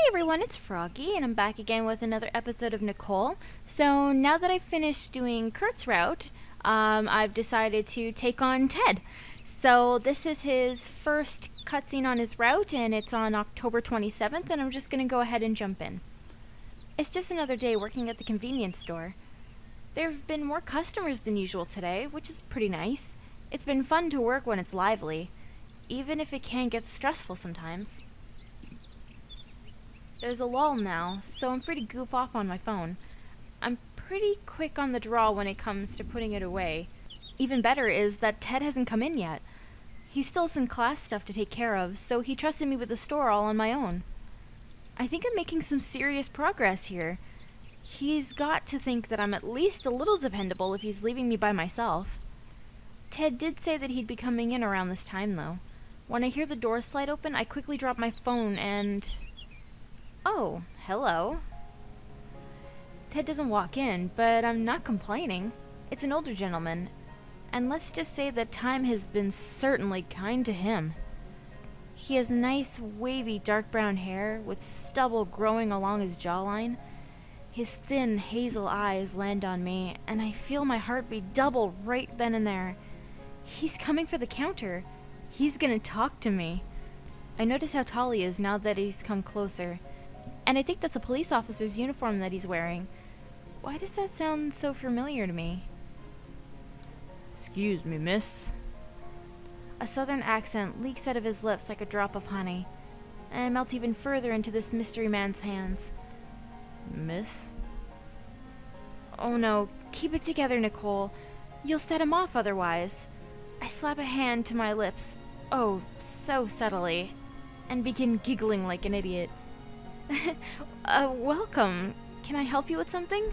everyone, it's Froggy, and I'm back again with another episode of Nicole. So now that I've finished doing Kurt's route, I've decided to take on Ted. So this is his first cutscene on his route, and it's on October 27th, and I'm just going to go ahead and jump in. It's just another day working at the convenience store. There have been more customers than usual today, which is pretty nice. It's been fun to work when it's lively, even if it can get stressful sometimes. There's a lull now, so I'm free to goof off on my phone. I'm pretty quick on the draw when it comes to putting it away. Even better is that Ted hasn't come in yet. He still has some class stuff to take care of, so he trusted me with the store all on my own. I think I'm making some serious progress here. He's got to think that I'm at least a little dependable if he's leaving me by myself. Ted did say that he'd be coming in around this time, though. When I hear the door slide open, I quickly drop my phone and... Oh, hello. Ted doesn't walk in, but I'm not complaining. It's an older gentleman, and let's just say that time has been certainly kind to him. He has nice, wavy, dark brown hair with stubble growing along his jawline. His thin, hazel eyes land on me, and I feel my heartbeat double right then and there. He's coming for the counter. He's gonna talk to me. I notice how tall he is now that he's come closer. And I think that's a police officer's uniform that he's wearing. Why does that sound so familiar to me? Excuse me, miss. A southern accent leaks out of his lips like a drop of honey, and I melt even further into this mystery man's hands. Miss? Oh no, keep it together, Nicole. You'll set him off otherwise. I slap a hand to my lips, oh, so subtly, and begin giggling like an idiot. Welcome. Can I help you with something?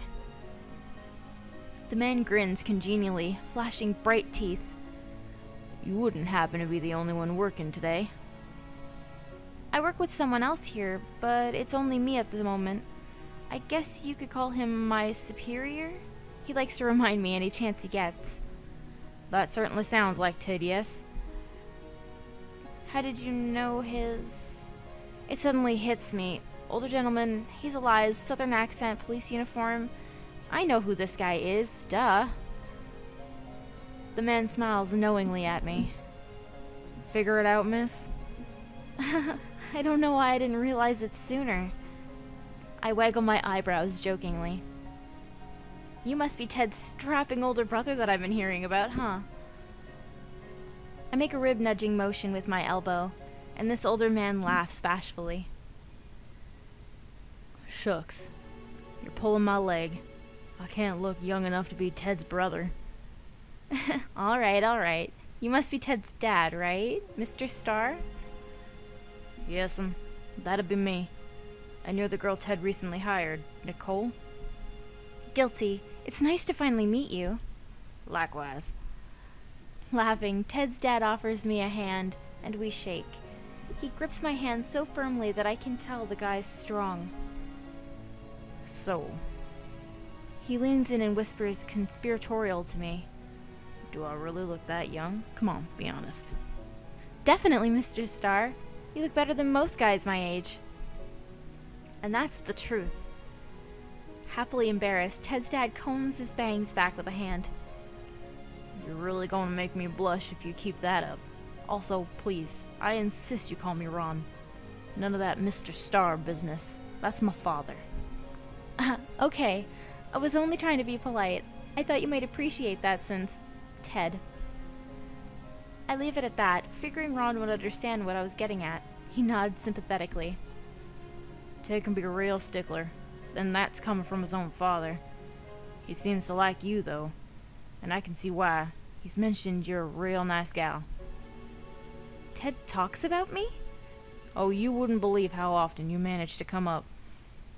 The man grins congenially, flashing bright teeth. You wouldn't happen to be the only one working today? I work with someone else here, but it's only me at the moment. I guess you could call him my superior? He likes to remind me any chance he gets. That certainly sounds like Ted, yes. How did you know his... It suddenly hits me. Older gentleman, hazel eyes, southern accent, police uniform. I know who this guy is, duh. The man smiles knowingly at me. Figure it out, miss? I don't know why I didn't realize it sooner. I waggle my eyebrows jokingly. You must be Ted's strapping older brother that I've been hearing about, huh? I make a rib-nudging motion with my elbow, and this older man laughs bashfully. Shucks. You're pulling my leg. I can't look young enough to be Ted's brother. Alright. You must be Ted's dad, right, Mr. Starr? Yes'm. That'd be me. And you're the girl Ted recently hired, Nicole? Guilty. It's nice to finally meet you. Likewise. Laughing, Ted's dad offers me a hand, and we shake. He grips my hand so firmly that I can tell the guy's strong. So, he leans in and whispers conspiratorial to me. Do I really look that young? Come on, be honest. Definitely, Mr. Starr. You look better than most guys my age. And that's the truth. Happily embarrassed, Ted's dad combs his bangs back with a hand. You're really gonna make me blush if you keep that up. Also, please, I insist you call me Ron. None of that Mr. Starr business. That's my father. Okay. I was only trying to be polite. I thought you might appreciate that since... Ted. I leave it at that, figuring Ron would understand what I was getting at. He nods sympathetically. Ted can be a real stickler. Then that's coming from his own father. He seems to like you, though. And I can see why. He's mentioned you're a real nice gal. Ted talks about me? Oh, you wouldn't believe how often you manage to come up.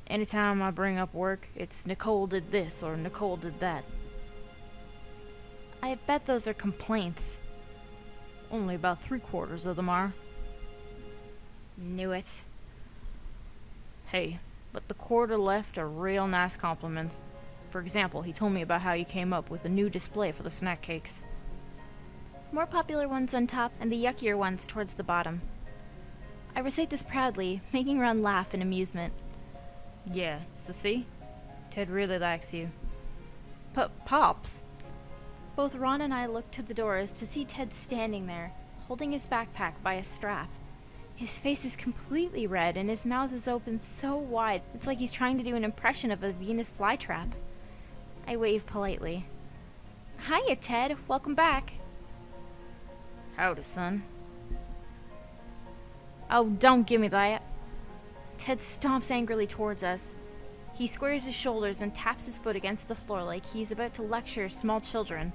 Anytime I bring up work, it's Nicole did this or Nicole did that. I bet those are complaints. Only about 3/4 of them are. Knew it. Hey, but the quarter left are real nice compliments. For example, he told me about how you came up with a new display for the snack cakes. More popular ones on top and the yuckier ones towards the bottom. I recite this proudly, making Ron laugh in amusement. Yeah, so see? Ted really likes you. Pops? Both Ron and I looked to the doors to see Ted standing there, holding his backpack by a strap. His face is completely red and his mouth is open so wide it's like he's trying to do an impression of a Venus flytrap. I wave politely. Hiya, Ted. Welcome back. Howdy, son. Oh, don't give me that. Ted stomps angrily towards us. He squares his shoulders and taps his foot against the floor like he's about to lecture small children.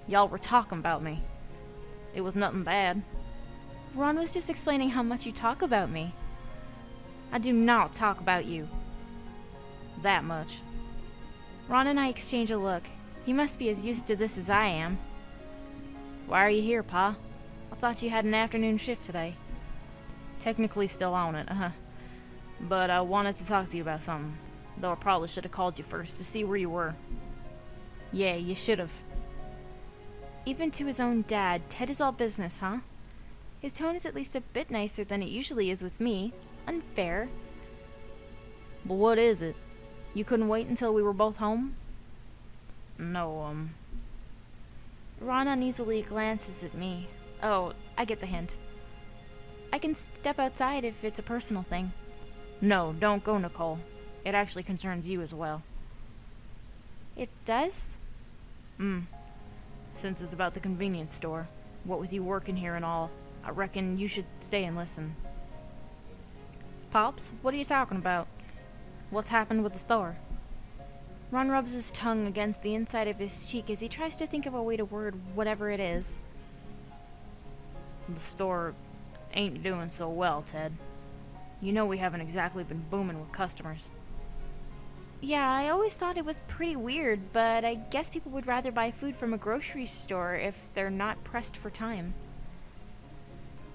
Y'all were talking about me. It was nothing bad. Ron was just explaining how much you talk about me. I do not talk about you. That much. Ron and I exchange a look. He must be as used to this as I am. Why are you here, Pa? I thought you had an afternoon shift today. Technically still on it, But I wanted to talk to you about something. Though I probably should have called you first to see where you were. Yeah, you should have. Even to his own dad, Ted is all business, huh? His tone is at least a bit nicer than it usually is with me. Unfair. But what is it? You couldn't wait until we were both home? No, Ron uneasily glances at me. Oh, I get the hint. I can step outside if it's a personal thing. No, don't go, Nicole. It actually concerns you as well. It does? Since it's about the convenience store, what with you working here and all, I reckon you should stay and listen. Pops, what are you talking about? What's happened with the store? Ron rubs his tongue against the inside of his cheek as he tries to think of a way to word whatever it is. The store ain't doing so well, Ted. You know we haven't exactly been booming with customers. Yeah, I always thought it was pretty weird, but I guess people would rather buy food from a grocery store if they're not pressed for time.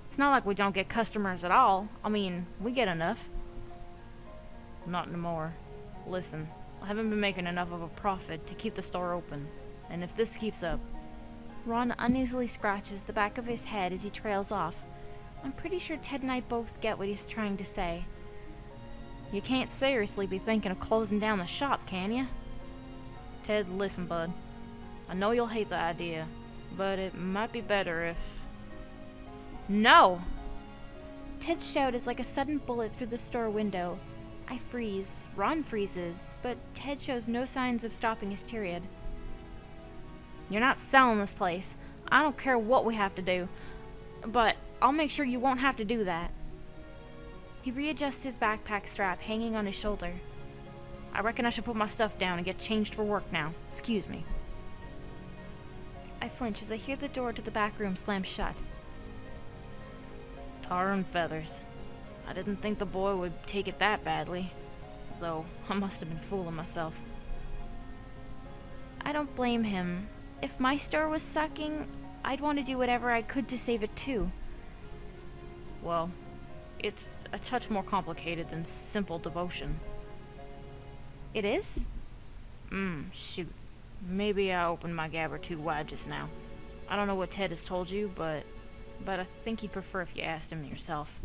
It's not like we don't get customers at all. I mean, we get enough. Not anymore. Listen, I haven't been making enough of a profit to keep the store open, and if this keeps up... Ron uneasily scratches the back of his head as he trails off. I'm pretty sure Ted and I both get what he's trying to say. You can't seriously be thinking of closing down the shop, can you? Ted, listen, bud. I know you'll hate the idea, but it might be better if... No! Ted's shout is like a sudden bullet through the store window. I freeze. Ron freezes, but Ted shows no signs of stopping his tirade. You're not selling this place. I don't care what we have to do, but I'll make sure you won't have to do that. He readjusts his backpack strap hanging on his shoulder. I reckon I should put my stuff down and get changed for work now. Excuse me. I flinch as I hear the door to the back room slam shut. Tar and feathers. I didn't think the boy would take it that badly, though I must have been fooling myself. I don't blame him. If my store was sucking, I'd want to do whatever I could to save it too. Well, it's a touch more complicated than simple devotion. It is? Shoot. Maybe I opened my gabber too wide just now. I don't know what Ted has told you, but I think he'd prefer if you asked him yourself.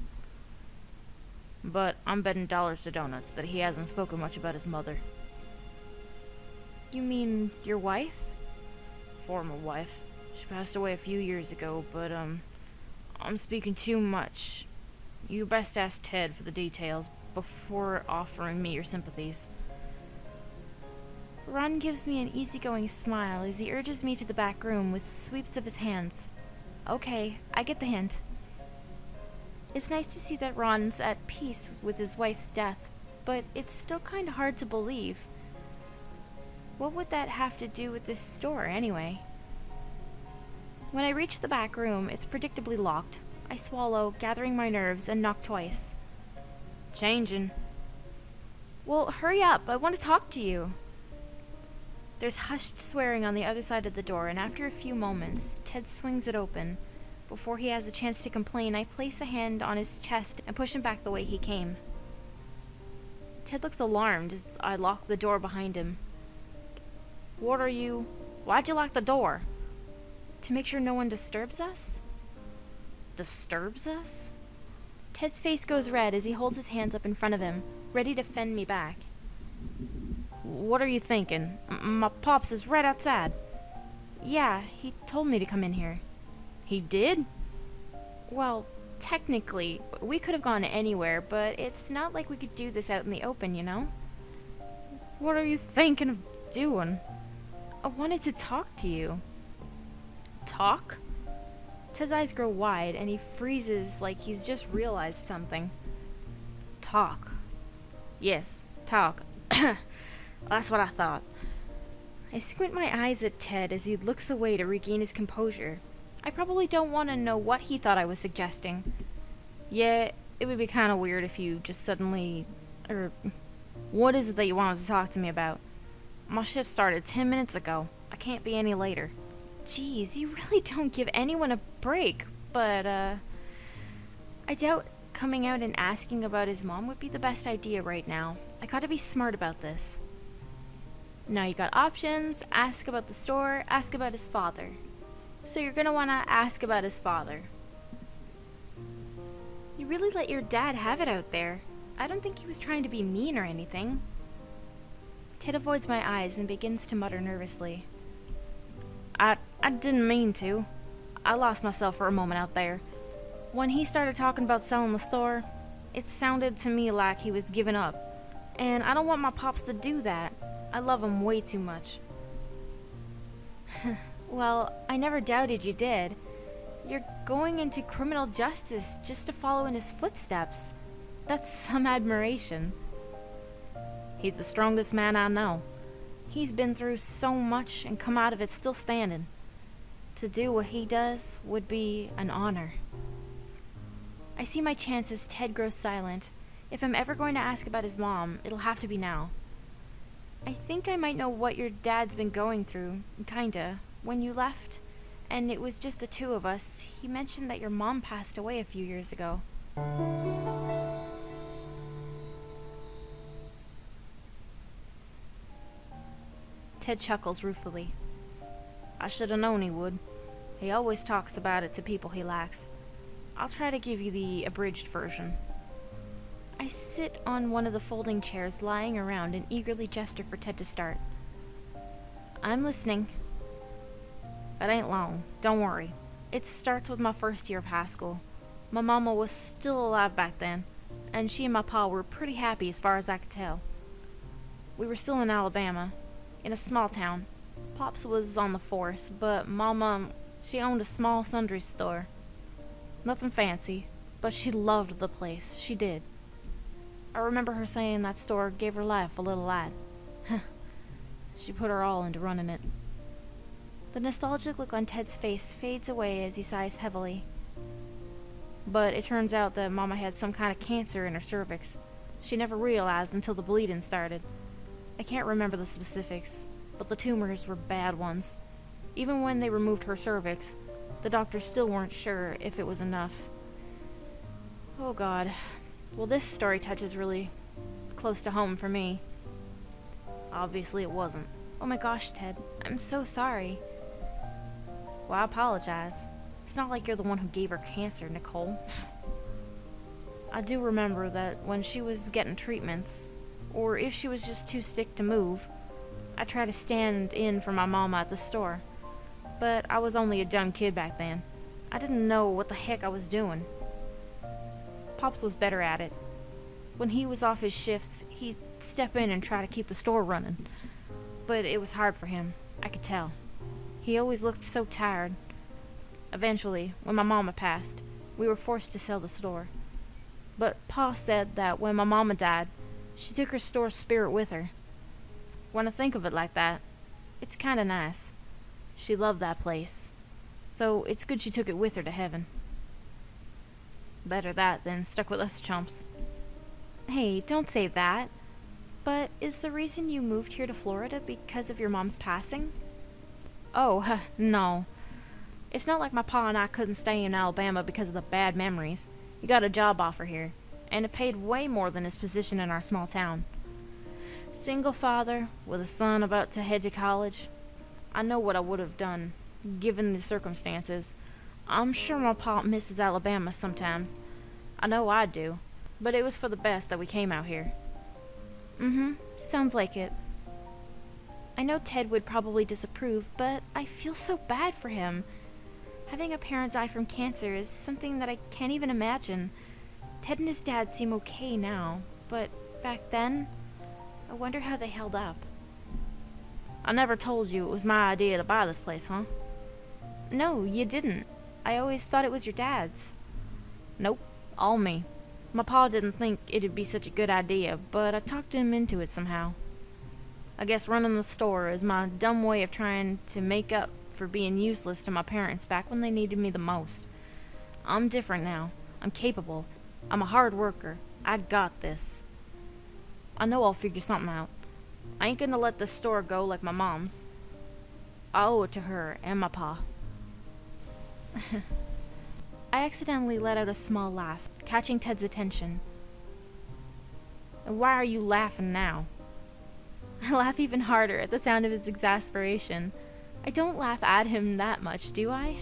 But I'm betting dollars to donuts that he hasn't spoken much about his mother. You mean your wife? Former wife. She passed away a few years ago, but I'm speaking too much. You best ask Ted for the details before offering me your sympathies. Ron gives me an easygoing smile as he urges me to the back room with sweeps of his hands. Okay, I get the hint. It's nice to see that Ron's at peace with his wife's death, but it's still kinda hard to believe. What would that have to do with this store, anyway? When I reach the back room, it's predictably locked. I swallow, gathering my nerves, and knock twice. Changing. Well, hurry up. I want to talk to you. There's hushed swearing on the other side of the door, and after a few moments, Ted swings it open. Before he has a chance to complain, I place a hand on his chest and push him back the way he came. Ted looks alarmed as I lock the door behind him. What are you... Why'd you lock the door? To make sure no one disturbs us? Disturbs us? Ted's face goes red as he holds his hands up in front of him, ready to fend me back. What are you thinking? My pops is right outside. Yeah, he told me to come in here. He did? Well, technically, we could have gone anywhere, but it's not like we could do this out in the open, you know? What are you thinking of doing? I wanted to talk to you. Talk? Ted's eyes grow wide and he freezes like he's just realized something. Talk. Yes, talk. That's what I thought. I squint my eyes at Ted as he looks away to regain his composure. I probably don't want to know what he thought I was suggesting. Yeah, it would be kind of weird if you just suddenly... what is it that you wanted to talk to me about? My shift started 10 minutes ago. I can't be any later. Jeez, you really don't give anyone a break, but, I doubt coming out and asking about his mom would be the best idea right now. I gotta be smart about this. Now you got options: ask about the store, ask about his father. So you're gonna wanna ask about his father. You really let your dad have it out there. I don't think he was trying to be mean or anything. Ted avoids my eyes and begins to mutter nervously. I didn't mean to. I lost myself for a moment out there. When he started talking about selling the store, it sounded to me like he was giving up. And I don't want my pops to do that. I love him way too much. Well, I never doubted you did. You're going into criminal justice just to follow in his footsteps. That's some admiration. He's the strongest man I know. He's been through so much and come out of it still standing. To do what he does would be an honor. I see my chance as Ted grows silent. If I'm ever going to ask about his mom, it'll have to be now. I think I might know what your dad's been going through, kinda. When you left, and it was just the two of us, he mentioned that your mom passed away a few years ago. Ted chuckles ruefully. I should have known he would. He always talks about it to people he likes. I'll try to give you the abridged version. I sit on one of the folding chairs lying around and eagerly gesture for Ted to start. I'm listening. It ain't long. Don't worry. It starts with my first year of high school. My mama was still alive back then, and she and my pa were pretty happy as far as I could tell. We were still in Alabama, in a small town. Pops was on the force, but Mama, she owned a small sundry store. Nothing fancy, but she loved the place. She did. I remember her saying that store gave her life a little light. She put her all into running it. The nostalgic look on Ted's face fades away as he sighs heavily. But it turns out that Mama had some kind of cancer in her cervix. She never realized until the bleeding started. I can't remember the specifics, but the tumors were bad ones. Even when they removed her cervix, the doctors still weren't sure if it was enough. Oh God. Well, this story touches really close to home for me. Obviously it wasn't. Oh my gosh, Ted. I'm so sorry. Well, I apologize. It's not like you're the one who gave her cancer, Nicole. I do remember that when she was getting treatments, or if she was just too sick to move, I tried to stand in for my mama at the store. But I was only a dumb kid back then. I didn't know what the heck I was doing. Pops was better at it. When he was off his shifts, he'd step in and try to keep the store running. But it was hard for him. I could tell. He always looked so tired. Eventually, when my mama passed, we were forced to sell the store. But Pa said that when my mama died, she took her store spirit with her. When I think of it like that, it's kinda nice. She loved that place, so it's good she took it with her to heaven. Better that than stuck with us chumps. Hey, don't say that. But is the reason you moved here to Florida because of your mom's passing? Oh, no. It's not like my pa and I couldn't stay in Alabama because of the bad memories. He got a job offer here, and it paid way more than his position in our small town. Single father, with a son about to head to college. I know what I would have done, given the circumstances. I'm sure my pa misses Alabama sometimes. I know I do. But it was for the best that we came out here. Mm-hmm. Sounds like it. I know Ted would probably disapprove, but I feel so bad for him. Having a parent die from cancer is something that I can't even imagine. Ted and his dad seem okay now, but back then, I wonder how they held up. I never told you it was my idea to buy this place, huh? No, you didn't. I always thought it was your dad's. Nope, all me. My pa didn't think it'd be such a good idea, but I talked him into it somehow. I guess running the store is my dumb way of trying to make up for being useless to my parents back when they needed me the most. I'm different now. I'm capable. I'm a hard worker. I got this. I know I'll figure something out. I ain't gonna let the store go like my mom's. I owe it to her and my pa. I accidentally let out a small laugh, catching Ted's attention. And why are you laughing now? I laugh even harder at the sound of his exasperation. I don't laugh at him that much, do I?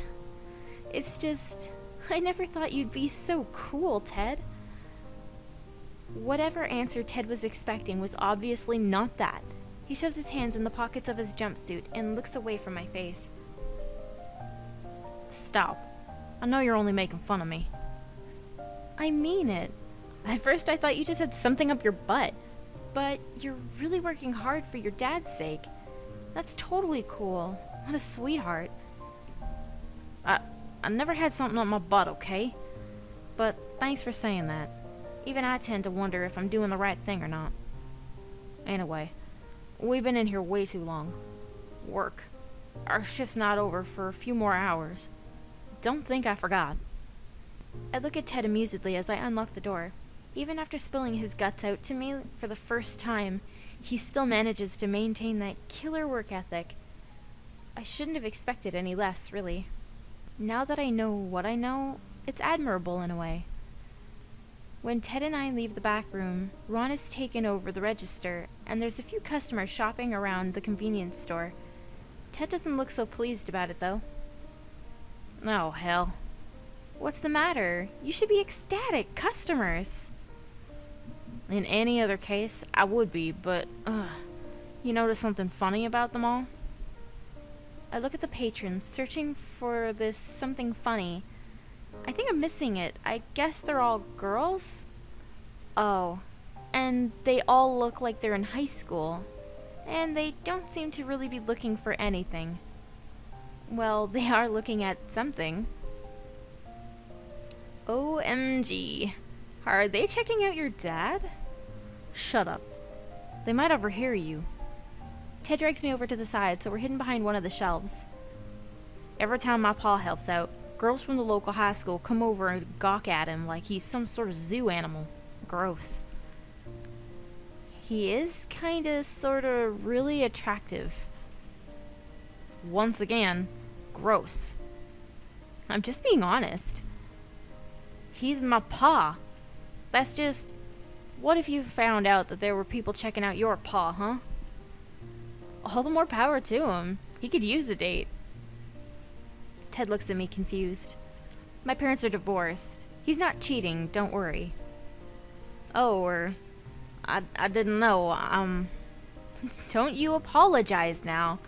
It's just, I never thought you'd be so cool, Ted. Whatever answer Ted was expecting was obviously not that. He shoves his hands in the pockets of his jumpsuit and looks away from my face. Stop. I know you're only making fun of me. I mean it. At first I thought you just had something up your butt. But you're really working hard for your dad's sake. That's totally cool. What a sweetheart. I never had something up my butt, okay? But thanks for saying that. Even I tend to wonder if I'm doing the right thing or not. Anyway, we've been in here way too long. Work. Our shift's not over for a few more hours. Don't think I forgot. I look at Ted amusedly as I unlock the door. Even after spilling his guts out to me for the first time, he still manages to maintain that killer work ethic. I shouldn't have expected any less, really. Now that I know what I know, it's admirable in a way. When Ted and I leave the back room, Ron has taken over the register, and there's a few customers shopping around the convenience store. Ted doesn't look so pleased about it, though. Oh, hell. What's the matter? You should be ecstatic. Customers. In any other case, I would be, but, you notice something funny about them all? I look at the patrons, searching for this something funny. I think I'm missing it. I guess they're all girls? Oh, and they all look like they're in high school. And they don't seem to really be looking for anything. Well, they are looking at something. OMG. Are they checking out your dad? Shut up. They might overhear you. Ted drags me over to the side, so we're hidden behind one of the shelves. Every time my pa helps out, girls from the local high school come over and gawk at him like he's some sort of zoo animal. Gross. He is kinda, sorta, really attractive. Once again, gross. I'm just being honest. He's my pa. That's just... What if you found out that there were people checking out your pa, huh? All the more power to him. He could use a date. Ted looks at me confused. My parents are divorced. He's not cheating, don't worry. Oh, I didn't know, Don't you apologize now.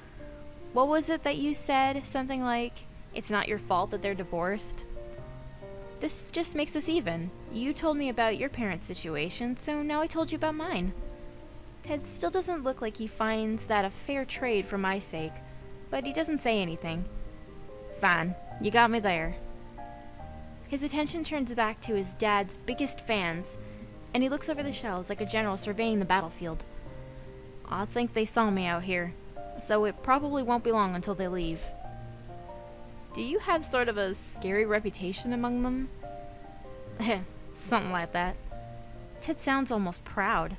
What was it that you said? Something like, it's not your fault that they're divorced? This just makes us even. You told me about your parents' situation, so now I told you about mine. Ted still doesn't look like he finds that a fair trade for my sake, but he doesn't say anything. Fine, you got me there. His attention turns back to his dad's biggest fans, and he looks over the shelves like a general surveying the battlefield. I think they saw me out here, so it probably won't be long until they leave. Do you have sort of a scary reputation among them? Something like that. Ted sounds almost proud.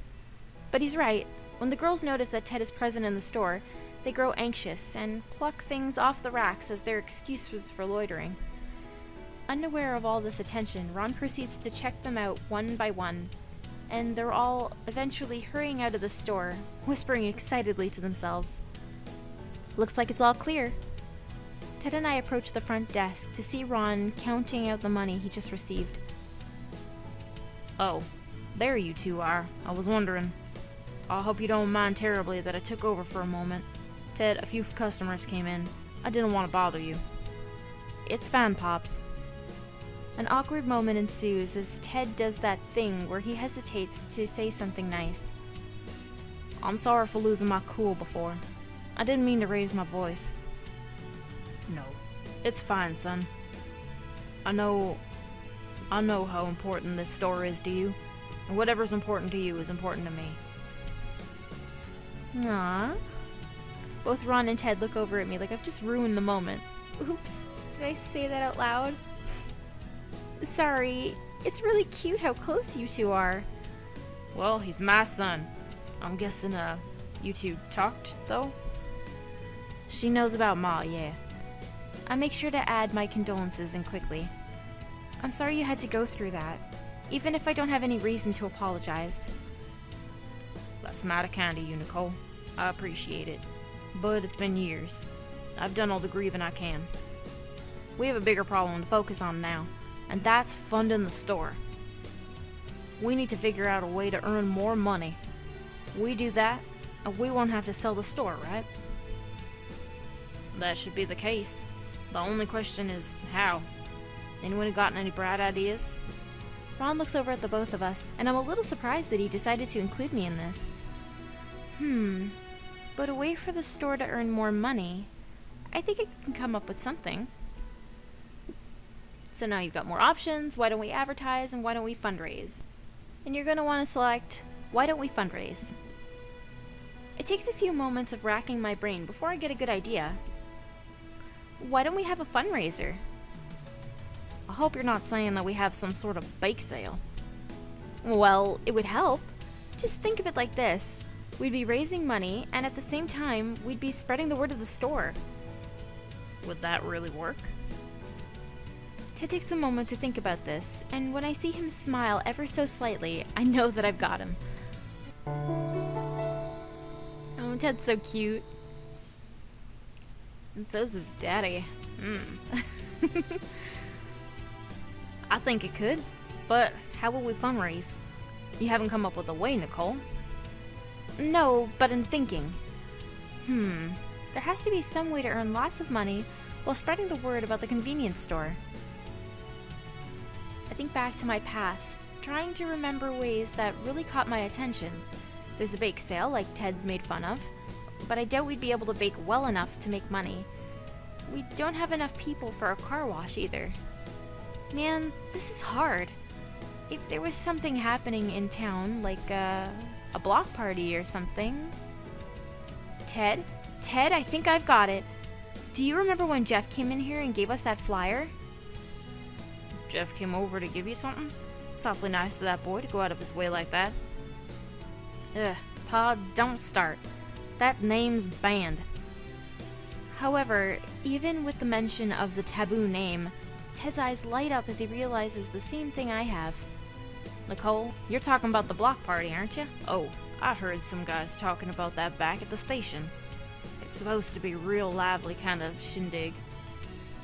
But he's right. When the girls notice that Ted is present in the store, they grow anxious and pluck things off the racks as their excuses for loitering. Unaware of all this attention, Ron proceeds to check them out one by one, and they're all eventually hurrying out of the store, whispering excitedly to themselves. Looks like it's all clear. Ted and I approach the front desk to see Ron counting out the money he just received. Oh, there you two are. I was wondering. I hope you don't mind terribly that I took over for a moment. Ted, a few customers came in. I didn't want to bother you. It's fine, Pops. An awkward moment ensues as Ted does that thing where he hesitates to say something nice. I'm sorry for losing my cool before. I didn't mean to raise my voice. No, it's fine, son. I know how important this store is to you, and whatever's important to you is important to me. Aww. Both Ron and Ted look over at me like I've just ruined the moment. Oops, did I say that out loud? Sorry, it's really cute how close you two are. Well, he's my son. I'm guessing, you two talked, though? She knows about Ma, yeah. I make sure to add my condolences in quickly. I'm sorry you had to go through that, even if I don't have any reason to apologize. That's mighty kind of you, Nicole. I appreciate it. But it's been years. I've done all the grieving I can. We have a bigger problem to focus on now, and that's funding the store. We need to figure out a way to earn more money. We do that, and we won't have to sell the store, right? That should be the case. The only question is how. Anyone gotten any bright ideas? Ron looks over at the both of us, and I'm a little surprised that he decided to include me in this. But a way for the store to earn more money, I think I can come up with something. So now you've got more options. Why don't we advertise, and why don't we fundraise? And you're going to want to select, why don't we fundraise? It takes a few moments of racking my brain before I get a good idea. Why don't we have a fundraiser? I hope you're not saying that we have some sort of bake sale. Well, it would help. Just think of it like this. We'd be raising money, and at the same time, we'd be spreading the word of the store. Would that really work? Ted takes a moment to think about this, and when I see him smile ever so slightly, I know that I've got him. Oh, Ted's so cute. And so's his daddy. I think it could, but how will we fundraise? You haven't come up with a way, Nicole. No, but in thinking. There has to be some way to earn lots of money while spreading the word about the convenience store. I think back to my past, trying to remember ways that really caught my attention. There's a bake sale, like Ted made fun of, but I doubt we'd be able to bake well enough to make money. We don't have enough people for a car wash either. Man, this is hard. If there was something happening in town, like a block party or something. Ted, I think I've got it. Do you remember when Jeff came in here and gave us that flyer? Jeff came over to give you something? It's awfully nice of that boy to go out of his way like that. Ugh, Pa, don't start. That name's banned. However, even with the mention of the taboo name, Ted's eyes light up as he realizes the same thing I have. Nicole, you're talking about the block party, aren't you? Oh, I heard some guys talking about that back at the station. It's supposed to be a real lively kind of shindig.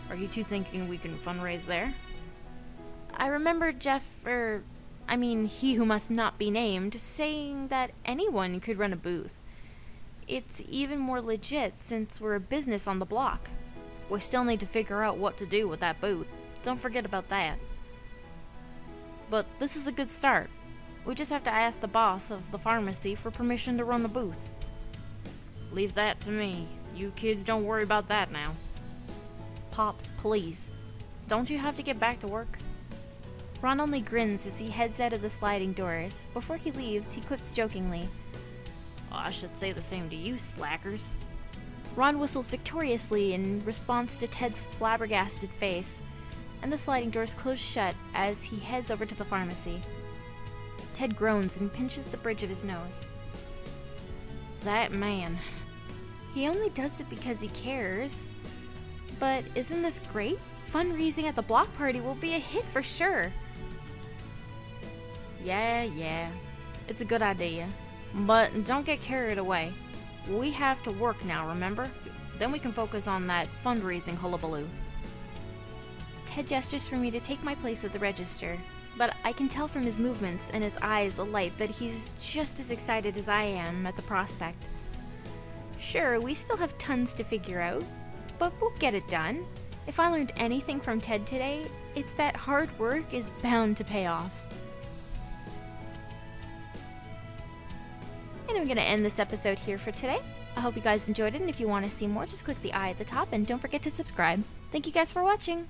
Are you two thinking we can fundraise there? I remember he who must not be named, saying that anyone could run a booth. It's even more legit since we're a business on the block. We still need to figure out what to do with that booth. Don't forget about that. But this is a good start. We just have to ask the boss of the pharmacy for permission to run the booth. Leave that to me. You kids don't worry about that now. Pops, please. Don't you have to get back to work? Ron only grins as he heads out of the sliding doors. Before he leaves, he quips jokingly, Oh, I should say the same to you, slackers. Ron whistles victoriously in response to Ted's flabbergasted face, and the sliding doors close shut as he heads over to the pharmacy. Ted groans and pinches the bridge of his nose. That man. He only does it because he cares. But isn't this great? Fundraising at the block party will be a hit for sure. Yeah. It's a good idea. But don't get carried away. We have to work now, remember? Then we can focus on that fundraising hullabaloo. Ted gestures for me to take my place at the register. but I can tell from his movements and his eyes alight that he's just as excited as I am at the prospect. Sure, we still have tons to figure out, but we'll get it done. If I learned anything from Ted today, it's that hard work is bound to pay off. And I'm going to end this episode here for today. I hope you guys enjoyed it, and if you want to see more, just click the eye at the top, and don't forget to subscribe. Thank you guys for watching!